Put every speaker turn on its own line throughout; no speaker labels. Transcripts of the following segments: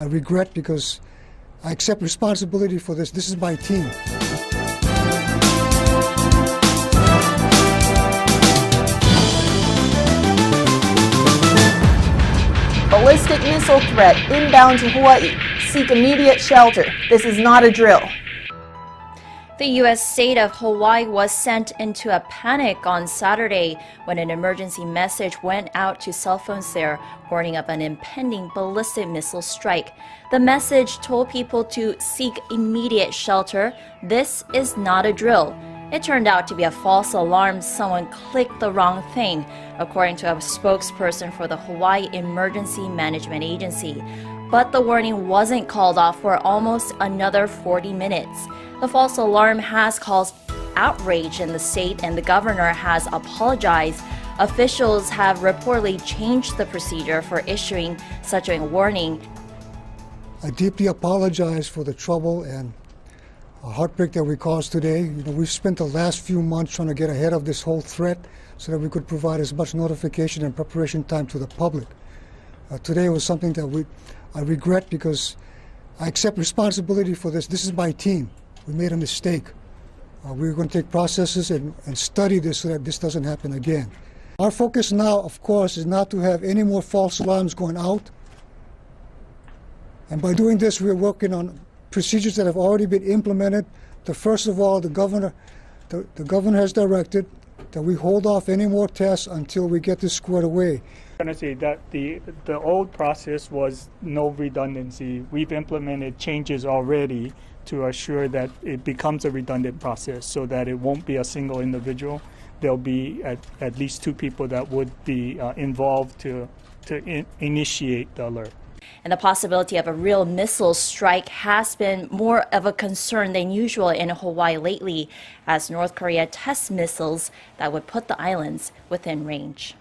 I regret because I accept responsibility for this. This is my team.
Ballistic missile threat inbound to Hawaii. Seek immediate shelter. This is not a drill.
The U.S. state of Hawaii was sent into a panic on Saturday when an emergency message went out to cell phones there, warning of an impending ballistic missile strike. The message told people to seek immediate shelter. This is not a drill. It turned out to be a false alarm. Someone clicked the wrong thing, according to a spokesperson for the Hawaii Emergency Management Agency. But the warning wasn't called off for almost another 40 minutes. The false alarm has caused outrage in the state, and the governor has apologized. Officials have reportedly changed the procedure for issuing such a warning.
I deeply apologize for the trouble and heartbreak that we caused today. We've spent the last few months trying to get ahead of this whole threat so that we could provide as much notification and preparation time to the public. Today was something that I regret because I accept responsibility for this. This is my team. We made a mistake. We're going to take processes and study this so that this doesn't happen again. Our focus now, of course, is not to have any more false alarms going out. And by doing this, we're working on procedures that have already been implemented. First of all, the governor has directed that we hold off any more tests until we get this squared away.
I'm going to say that the old process was no redundancy. We've implemented changes already to assure that it becomes a redundant process so that it won't be a single individual. There'll be at least two people that would be involved to initiate the alert.
And the possibility of a real missile strike has been more of a concern than usual in Hawaii lately, as North Korea tests missiles that would put the islands within range.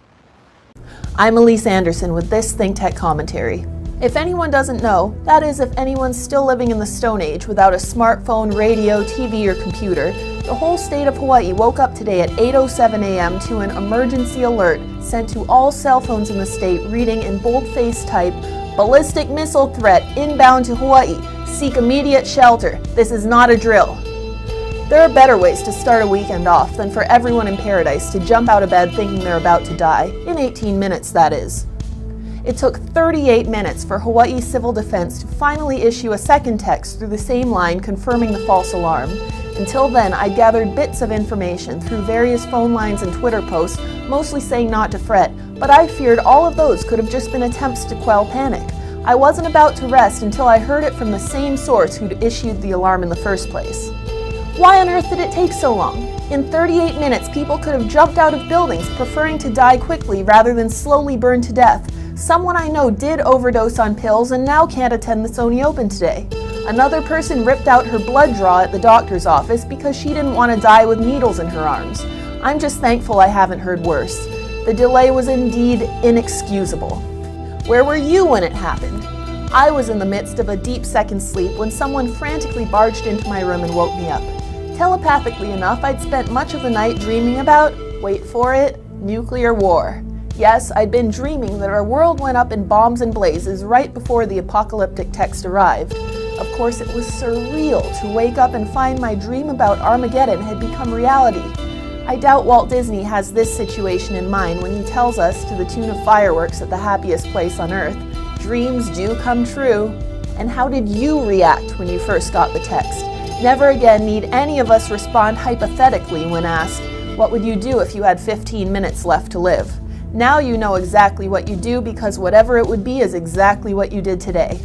I'm Elise Anderson with this Think Tech commentary. If anyone doesn't know, that is if anyone's still living in the Stone Age without a smartphone, radio, TV, or computer, the whole state of Hawaii woke up today at 8:07 a.m. to an emergency alert sent to all cell phones in the state reading in boldface type, "Ballistic missile threat inbound to Hawaii. Seek immediate shelter. This is not a drill." There are better ways to start a weekend off than for everyone in paradise to jump out of bed thinking they're about to die, in 18 minutes that is. It took 38 minutes for Hawaii Civil Defense to finally issue a second text through the same line confirming the false alarm. Until then, I gathered bits of information through various phone lines and Twitter posts, mostly saying not to fret, but I feared all of those could have just been attempts to quell panic. I wasn't about to rest until I heard it from the same source who'd issued the alarm in the first place. Why on earth did it take so long? In 38 minutes, people could have jumped out of buildings, preferring to die quickly rather than slowly burn to death. Someone I know did overdose on pills and now can't attend the Sony Open today. Another person ripped out her blood draw at the doctor's office because she didn't want to die with needles in her arms. I'm just thankful I haven't heard worse. The delay was indeed inexcusable. Where were you when it happened? I was in the midst of a deep second sleep when someone frantically barged into my room and woke me up. Telepathically enough, I'd spent much of the night dreaming about, wait for it, nuclear war. Yes, I'd been dreaming that our world went up in bombs and blazes right before the apocalyptic text arrived. Of course, it was surreal to wake up and find my dream about Armageddon had become reality. I doubt Walt Disney has this situation in mind when he tells us, to the tune of fireworks at the happiest place on earth, dreams do come true. And how did you react when you first got the text? Never again need any of us respond hypothetically when asked, what would you do if you had 15 minutes left to live? Now you know exactly what you do because whatever it would be is exactly what you did today.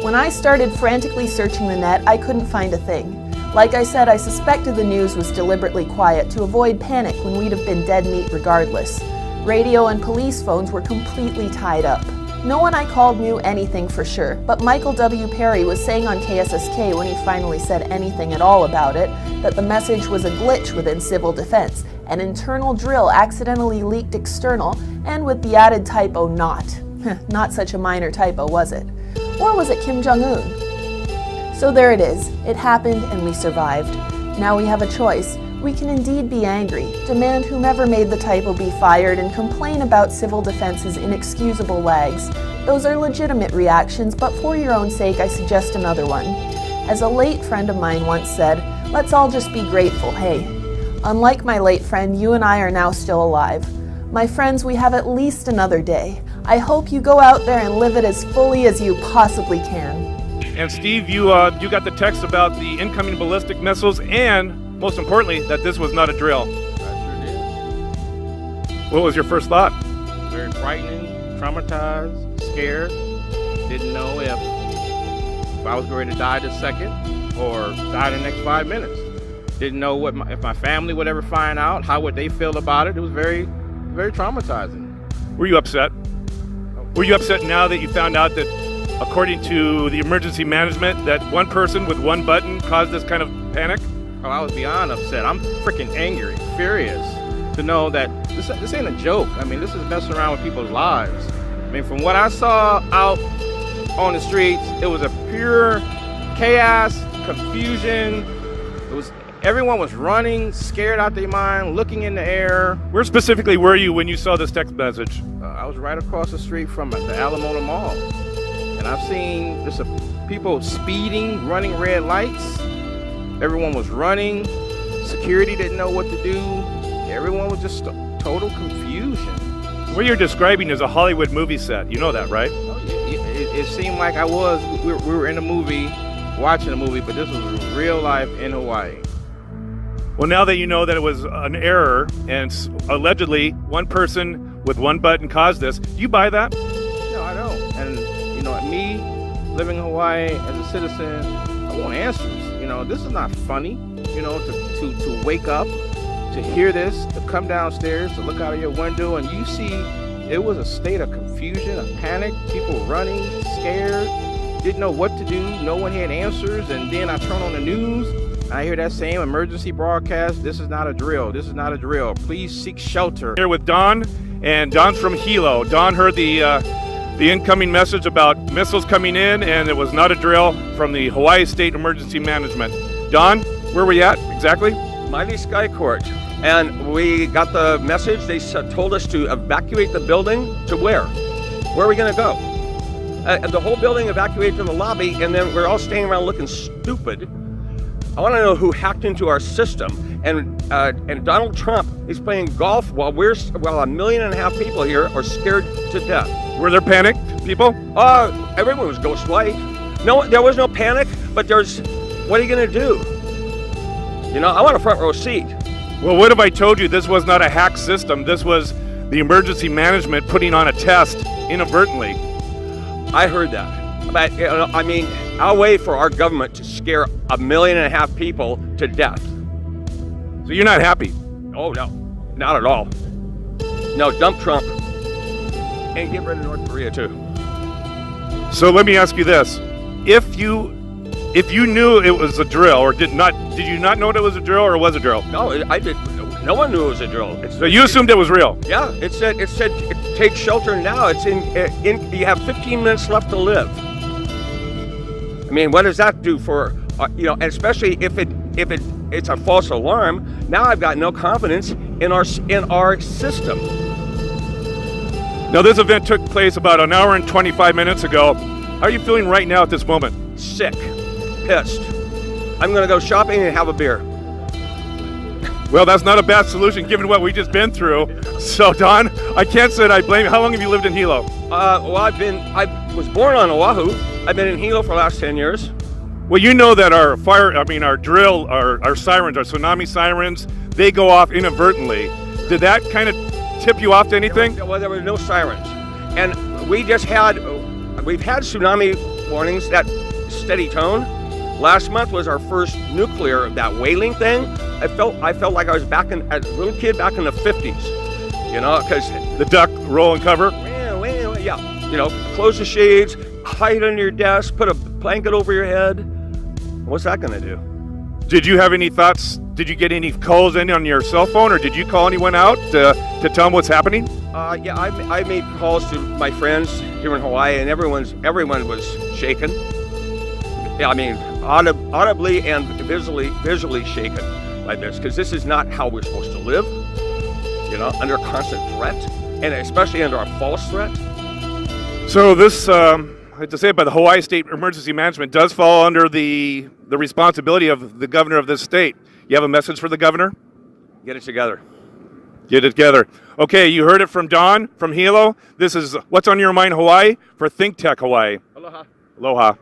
When I started frantically searching the net, I couldn't find a thing. Like I said, I suspected the news was deliberately quiet to avoid panic when we'd have been dead meat regardless. Radio and police phones were completely tied up. No one I called knew anything for sure, but Michael W. Perry was saying on KSSK when he finally said anything at all about it, that the message was a glitch within civil defense, an internal drill accidentally leaked external, and with the added typo not. Not such a minor typo, was it? Or was it Kim Jong-un? So there it is. It happened and we survived. Now we have a choice. We can indeed be angry, demand whomever made the typo be fired, and complain about civil defense's inexcusable lags. Those are legitimate reactions, but for your own sake, I suggest another one. As a late friend of mine once said, let's all just be grateful, hey? Unlike my late friend, you and I are now still alive. My friends, we have at least another day. I hope you go out there and live it as fully as you possibly can.
And Steve, you got the text about the incoming ballistic missiles and, most importantly, that this was not a drill.
I sure did.
What was your first thought?
Very frightening, traumatized, scared. Didn't know if I was going to die this second or die the next 5 minutes. Didn't know if my family would ever find out. How would they feel about it? It was very, very traumatizing.
Were you upset? Were you upset now that you found out that, according to the emergency management, that one person with one button caused this kind of panic?
Oh, I was beyond upset. I'm freaking angry, furious to know that this ain't a joke. I mean, this is messing around with people's lives. I mean, from what I saw out on the streets, it was a pure chaos, confusion. Everyone was running, scared out their mind, looking in the air.
Where specifically were you when you saw this text message?
I was right across the street from the Alamo Mall. And I've seen just people speeding, running red lights. Everyone was running. Security didn't know what to do. Everyone was just total confusion.
What you're describing is a Hollywood movie set. You know that, right?
It seemed like we were in a movie, watching a movie, but this was real life in Hawaii.
Well, now that you know that it was an error and allegedly one person with one button caused this, do you buy that?
No, I don't. And, me living in Hawaii as a citizen, I want answers. This is not funny, to wake up, to hear this, to come downstairs, to look out of your window, and you see it was a state of confusion, of panic, people running, scared, didn't know what to do, no one had answers, and then I turn on the news, I hear that same emergency broadcast, this is not a drill, this is not a drill, please seek shelter.
Here with Don, and Don's from Hilo. Don heard the incoming message about missiles coming in, and it was not a drill from the Hawaii State Emergency Management. Don, where are we at exactly?
Mighty Sky Court. And we got the message, they told us to evacuate the building. To where? Where are we gonna go? The whole building evacuated to the lobby, and then we're all standing around looking stupid. I want to know who hacked into our system. And Donald Trump is playing golf while 1.5 million people here are scared to death.
Were there panicked people?
Everyone was ghost white. No, there was no panic, but what are you gonna do? I want a front row seat.
Well, what if I told you this was not a hacked system? This was the emergency management putting on a test inadvertently.
I heard that. But, I'll wait for our government to scare 1.5 million people to death.
So you're not happy?
Oh, no, not at all. No, dump Trump. And get rid of North Korea, too.
So let me ask you this. If you knew it was a drill, or did you not know it was a drill, or was a drill?
No, I did. No one knew it was a drill.
So you assumed it was real?
Yeah, it said take shelter now. It's in you have 15 minutes left to live. I mean, what does that do for, and especially if it's a false alarm, now I've got no confidence in our system.
Now, this event took place about an hour and 25 minutes ago. How are you feeling right now at this moment?
Sick, pissed. I'm going to go shopping and have a beer.
Well, that's not a bad solution given what we just been through. So, Don, I can't say that I blame you. How long have you lived in Hilo?
Well, I was born on Oahu. I've been in Hilo for the last 10 years.
Well, you know that our drill, our sirens, our tsunami sirens, they go off inadvertently. Did that kind of tip you off to anything?
There were no sirens. And we've had tsunami warnings, that steady tone. Last month was our first nuclear, that whaling thing. I felt like I was a little kid back in the 50s, because
the duck, roll and cover.
Yeah, close the shades, hide under your desk, put a blanket over your head. What's that going to do?
Did you have any thoughts? Did you get any calls in on your cell phone, or did you call anyone out to tell them what's happening?
Yeah, I made calls to my friends here in Hawaii, and everyone was shaken. Yeah, I mean, audibly and visually shaken. like this, because this is not how we're supposed to live, under constant threat, and especially under a false threat.
So this, I have to say, by the Hawaii State Emergency Management does fall under the responsibility of the governor of this state. You have a message for the governor?
Get it together.
Get it together. Okay, you heard it from Don from Hilo. This is What's on Your Mind Hawaii for Think Tech Hawaii.
Aloha.
Aloha.